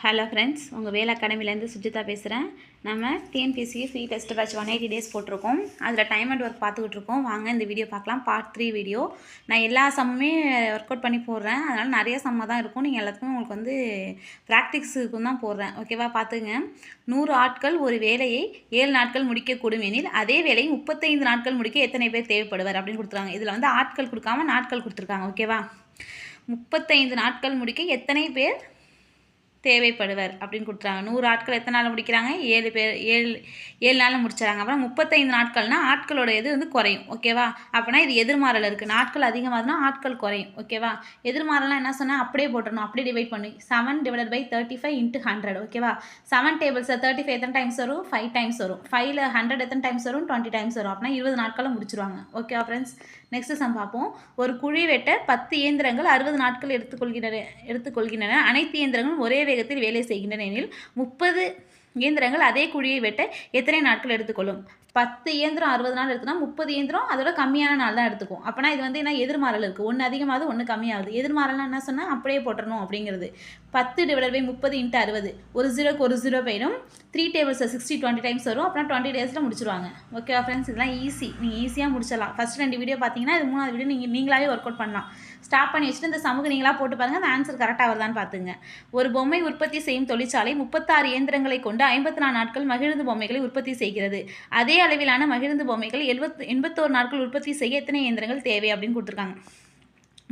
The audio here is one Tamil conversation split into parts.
ஹலோ ஃப்ரெண்ட்ஸ், உங்கள் வேலை அகாடமிலேருந்து சுஜிதா பேசுகிறேன். நம்ம TNPSC free test batch 180 days போட்டிருக்கோம். அதில் டைம் அண்ட் ஒர்க் பார்த்துக்கிட்டு இருக்கோம். வாங்க இந்த வீடியோ பார்க்கலாம். Part 3 video. நான் எல்லா சம்முமே ஒர்க் அவுட் பண்ணி போடுறேன். அதனால் நிறைய சம்மாக தான் இருக்கும். நீங்கள் எல்லாத்துக்கும் உங்களுக்கு வந்து ப்ராக்டிக்ஸுக்கும் தான் போடுறேன். ஓகேவா? பார்த்துங்க. 100 ஆட்கள் ஒரு வேலையை 7 நாட்கள் முடிக்கக்கூடும் எனில் அதே வேலையை 35 நாட்கள் முடிக்க எத்தனை பேர் தேவைப்படுவார் அப்படின்னு கொடுத்துருக்காங்க. இதில் வந்து ஆட்கள் கொடுக்காம நாட்கள் கொடுத்துருக்காங்க. ஓகேவா? 35 நாட்கள் முடிக்க எத்தனை பேர் தேவைப்படுவர் அப்படின்னு கொடுத்துறாங்க. 100 ஆட்கள் எத்தனை நாள் முடிக்கிறாங்க? 7 நாளில் முடிச்சிடறாங்க. அப்புறம் 35 நாட்கள்னால் ஆட்களோட இது வந்து குறையும். ஓகேவா? அப்படின்னா இது எதிர்மாறல் இருக்குது. நாட்கள் அதிகமாகனா ஆட்கள் குறையும். ஓகேவா? எதிர்மாறலாம் என்ன சொன்னால் அப்படியே போட்டுடணும். அப்படியே டிவைட் பண்ணி 7 / 35 × 100. ஓகேவா? 7 டேபிள்ஸில் 35 எத்தனை டைம்ஸ் வரும்? 5 டைம்ஸ் வரும். 5ல் 100 எத்தனை டைம்ஸ் வரும்? 20 டைம்ஸ் வரும். அப்படின்னா 20 நாட்களில் முடிச்சிருவாங்க. ஓகேவா ஃப்ரெண்ட்ஸ்? நெக்ஸ்ட் சம் பார்ப்போம். ஒரு குழி வெட்ட 10 இயந்திரங்கள் 60 நாட்கள் எடுத்துக்கொள்கின்றன. அனைத்து இயந்திரங்களும் ஒரே வேகத்தில் வேலை செய்கின்றன எனில் 30 இயந்திரங்கள் அதே குழியை வெட்ட எத்தனை நாட்கள் எடுத்துக்கொள்ளும்? 10 இயந்திரம் 60 நாள் எடுத்துனா 30 இயந்திரம் அதோட கம்மியான நாள் தான் எடுத்துக்கும். அப்போனா இது வந்து என்ன எதிர்மாறல் இருக்குது. ஒன்று அதிகமாகுது, ஒன்று கம்மியாகுது. எதிர்மாறல்னா என்ன சொன்னால் அப்படியே போட்டுறணும் அப்படிங்கிறது. 10 / 30 × 60. ஒரு 0க்கு ஒரு 0 போயிடும். 3 டேபிள்ஸில் 60 20 டைம்ஸ் வரும். அப்புறம் 20 டேஸில் முடிச்சிருவாங்க. ஓகேவா ஃப்ரெண்ட்ஸ்? இதெல்லாம் ஈஸி. நீங்கள் ஈஸியாக முடிச்சிடலாம். ஃபஸ்ட் 2 வீடியோ பார்த்தீங்கன்னா இது 3வது வீடியோ நீங்களாவே ஒர்க் அவுட் பண்ணலாம். ஸ்டாப் பண்ணி வச்சுட்டு இந்த சமூக நீங்களாக போட்டு பாருங்கள். அந்த ஆன்சர் கரெக்டாக வருதான்னு பார்த்துங்க. ஒரு பொம்மை உற்பத்தி செய்யும் தொழிற்சாலை 36 இயந்திரங்களை கொண்டு 54 நாட்கள் மகிழுந்து பொம்மைகளை உற்பத்தி செய்கிறது. அதே அளவிலான மகிழுந்து பொம்மைகள் 81 நாட்கள் உற்பத்தி செய்ய எத்தனை இயந்திரங்கள் தேவை அப்படின்னு கொடுத்துருக்காங்க.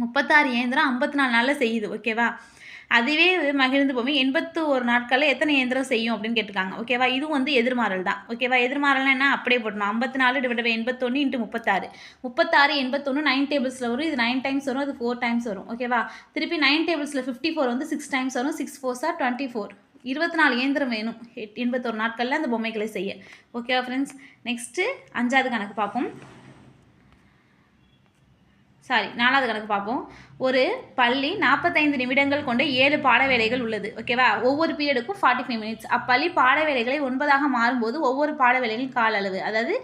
36 இயந்திரம் 54 நாளில் செய்யுது. ஓகேவா? அதுவே மகிழ்ந்து பொம்மை 81 நாட்களில் எத்தனை இயந்திரம் செய்யும் அப்படின்னு கேட்டிருக்காங்க. ஓகேவா? இதுவும் வந்து எதிர்மாறல் தான். ஓகேவா? எதிர்மாறல்னா என்ன? அப்படியே போட்டணும். 54 / 81 × 36. 36 81 9 டேபிள்ஸில் வரும். இது 9 டைம்ஸ் வரும். அது 4 டைம்ஸ் வரும். ஓகேவா? திருப்பி 9 டேபிள்ஸில் 54 வந்து 6 டைம்ஸ் வரும். 6 4s are 24. 24 இயந்திரம் வேணும் 81 நாட்களில் அந்த பொம்மைகளை செய்ய. ஓகேவா ஃப்ரெண்ட்ஸ்? நெக்ஸ்ட்டு 5வது கணக்கு பார்ப்போம். 4வது கணக்கு பார்ப்போம். ஒரு பள்ளி 45 நிமிடங்கள் கொண்ட 7 பாட வேலைகள் உள்ளது. ஓகேவா? ஒவ்வொரு பீரியடுக்கும் 45 மினிட்ஸ். அப்பள்ளி பாட வேலைகளை 9ஆக மாறும்போது ஒவ்வொரு பாட வேலைகளின் கால அளவு, அதாவது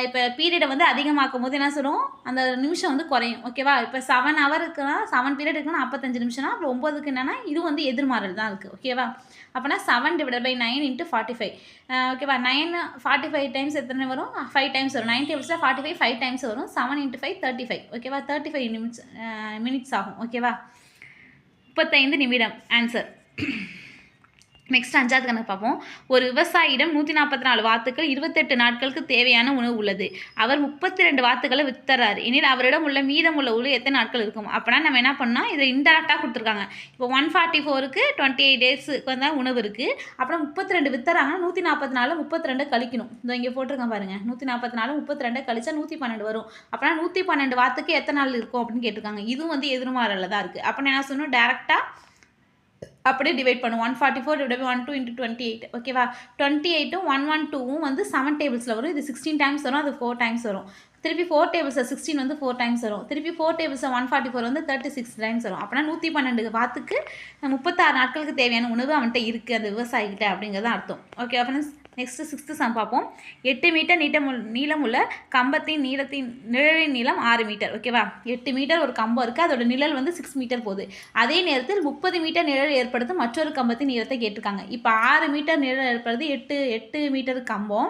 இப்போ பீரியடை வந்து அதிகமாக்கும் போது என்ன சொல்லுவோம்? அந்த நிமிஷம் வந்து குறையும். ஓகேவா? இப்போ 7 ஹவர் இருக்குன்னா 7 பீரியட் இருக்குன்னா 45 நிமிஷம்னா அப்புறம் 9க்கு என்னென்னா இது வந்து எதிர்மாறல் தான் இருக்குது. ஓகேவா? அப்போனா 7 / 9 × 45. ஓகேவா? 9 45 டைம்ஸ் எத்தனை வரும்? 5 டைம்ஸ் வரும். 9 டேபிள்ஸில் 45 5 டைம்ஸ் வரும். 7 × 5 35. ஓகேவா? 35 மினிட்ஸ் ஆகும். ஓகேவா? 35 நிமிடம் ஆன்சர். நெக்ஸ்ட் 5வது கணக்கு பார்ப்போம். ஒரு விவசாயியிடம் 144 வாத்துக்கள் 28 நாட்களுக்கு தேவையான உணவு உள்ளது. அவர் 32 வாத்துக்களை வித்துறாரு எனில் அவரிடம் உள்ள மீதம் உள்ள உணவு எத்தனை நாட்கள் இருக்கும்? அப்படின்னா நம்ம என்ன பண்ணால் இதை இன்டெரக்டாக கொடுத்துருக்காங்க. இப்போ 144க்கு 28 டேஸுக்கு வந்து உணவு இருக்குது. அப்புறம் 32 வித்துறாங்கன்னா 144 32 கழிக்கணும். இந்த இங்கே போட்டிருக்கேன் பாருங்கள். 144 32 கழிச்சா 112 வரும். அப்படின்னா 112 வாத்துக்கு எத்தனை நாள் இருக்கும் அப்படின்னு கேட்டிருக்காங்க. இதுவும் வந்து எதிர்மாறலில் தான் இருக்குது. அப்படின்னு என்ன சொல்லணும்? டேரெக்டாக அப்படியே டிவைட் பண்ணும். 144 / 12 × 28. ஓகேவா? 28ம் 112ம் வந்து 7 டேபிள்ஸில் வரும். இது 16 டைம்ஸ் வரும். அது 4 டைம்ஸ் வரும். திருப்பி 4 டேபிள்ஸில் 16 வந்து 4 டைம்ஸ் வரும். திருப்பி 4 டேபிள்ஸில் 144 வந்து 36 டைம்ஸ் வரும். அப்படின்னா 112 வாத்துக்கு 36 நாட்களுக்கு தேவையான உணவு அவன்கிட்ட இருக்குது அந்த விவசாயிகிட்ட அப்படிங்கிறது அர்த்தம். Okay friends? Next 6th some பார்ப்போம். 8 மீட்டர் நீளமுள்ள கம்பத்தின் நிழலின் நீளம் 6 மீட்டர். ஓகேவா? 8 மீட்டர் ஒரு கம்பம் இருக்குது. அதோட நிழல் வந்து 6 மீட்டர் போகுது. அதே நேரத்தில் 30 மீட்டர் நிழல் ஏற்படுத்தும் மற்றொரு கம்பத்தின் நீளத்தை கேட்டிருக்காங்க. இப்போ 6 மீட்டர் நிழல் ஏற்படுது 8 மீட்டர் கம்பம்.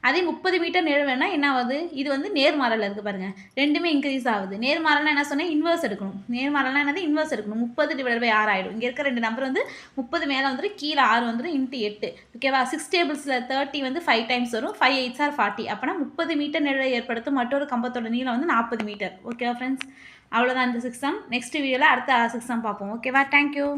அதே 30 மீட்டர் நிழல் வேணால் என்ன ஆகுது? இது வந்து நேர்மாறல் இருக்குது பாருங்கள். ரெண்டுமே இன்க்ரீஸ் ஆகுது. நேர்மாறல்னா என்ன சொன்னேன்? இன்வர்ஸ் எடுக்கணும். நேர்மாறல்னா என்னது? இன்வர்ஸ் எடுக்கணும். 30 / 6 ஆகிடும். இங்கே இருக்க 2 நம்பர் வந்து 30 மேலே வந்துட்டு கீழே 6 வந்துடும் × 8. ஓகேவா? 6 டேபிள்ஸில் 30 வந்து 5 டைம்ஸ் வரும். 5 8s are 40. அப்போனா 30 மீட்டர் நிழலை ஏற்படுத்தும் மற்றொரு கம்பத்தோட நீளம் வந்து 40 மீட்டர். ஓகேவா ஃப்ரெண்ட்ஸ்? அவ்வளோதான் இந்த 6 சம். நெக்ஸ்ட் வீடியோவில் அடுத்த 6 சம் பார்ப்போம். ஓகேவா? தேங்க்யூ.